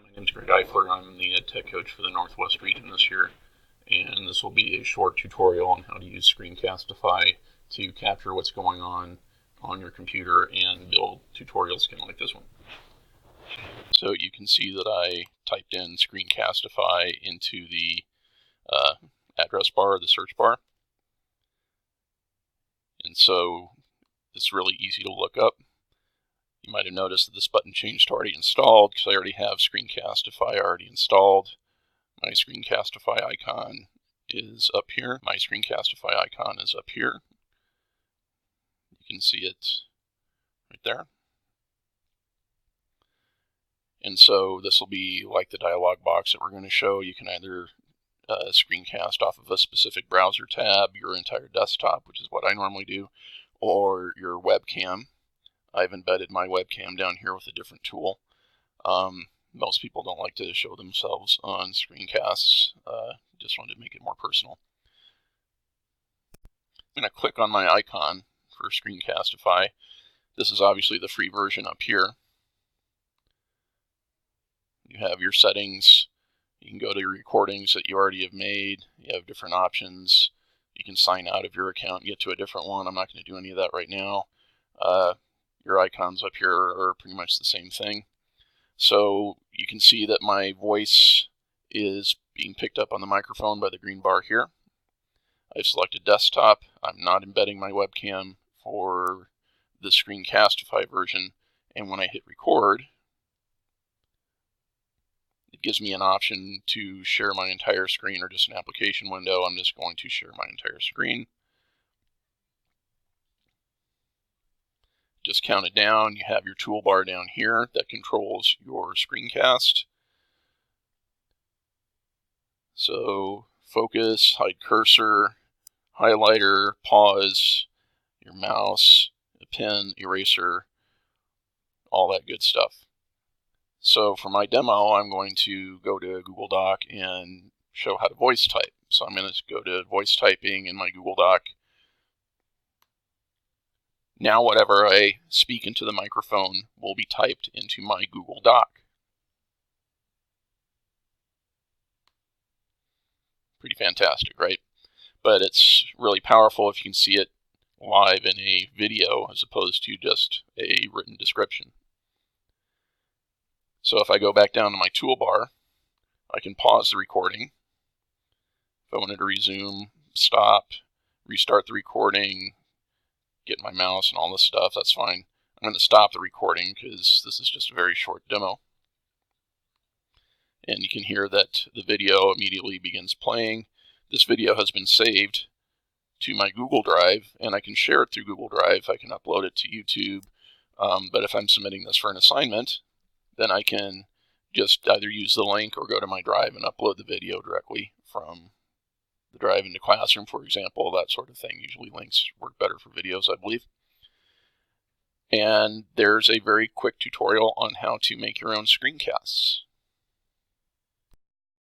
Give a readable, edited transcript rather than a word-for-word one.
My name is Greg Eifler. I'm the tech coach for the Northwest region this year, and this will be a short tutorial on how to use Screencastify to capture what's going on your computer and build tutorials kind of like this one. So you can see that I typed in Screencastify into the address bar, the search bar, and so it's really easy to look up. You might have noticed that this button changed to already installed because I already have Screencastify already installed. My Screencastify icon is up here. My Screencastify icon is up here. You can see it right there. And so this will be like the dialog box that we're going to show. You can either screencast off of a specific browser tab, your entire desktop, which is what I normally do, or your webcam. I've embedded my webcam down here with a different tool. Most people don't like to show themselves on screencasts. Just wanted to make it more personal. I'm going to click on my icon for Screencastify. This is obviously the free version up here. You have your settings. You can go to your recordings that you already have made. You have different options. You can sign out of your account and get to a different one. I'm not going to do any of that right now. Your icons up here are pretty much the same thing. So you can see that my voice is being picked up on the microphone by the green bar here. I've selected desktop. I'm not embedding my webcam for the Screencastify version. And when I hit record, it gives me an option to share my entire screen or just an application window. I'm just going to share my entire screen. Just count it down. You have your toolbar down here that controls your screencast. So focus, hide cursor, highlighter, pause, your mouse, a pen, eraser, all that good stuff. So for my demo, I'm going to go to Google Doc and show how to voice type. So I'm going to go to voice typing in my Google Doc. Now whatever I speak into the microphone will be typed into my Google Doc. Pretty fantastic, right? But it's really powerful if you can see it live in a video as opposed to just a written description. So if I go back down to my toolbar, I can pause the recording. If I wanted to resume, stop, restart the recording, get my mouse and all this stuff, that's fine. I'm going to stop the recording because this is just a very short demo. And you can hear that the video immediately begins playing. This video has been saved to my Google Drive, and I can share it through Google Drive. I can upload it to YouTube. But if I'm submitting this for an assignment, then I can just either use the link or go to my drive and upload the video directly from the drive into Classroom, for example, that sort of thing. Usually links work better for videos, I believe. And there's a very quick tutorial on how to make your own screencasts.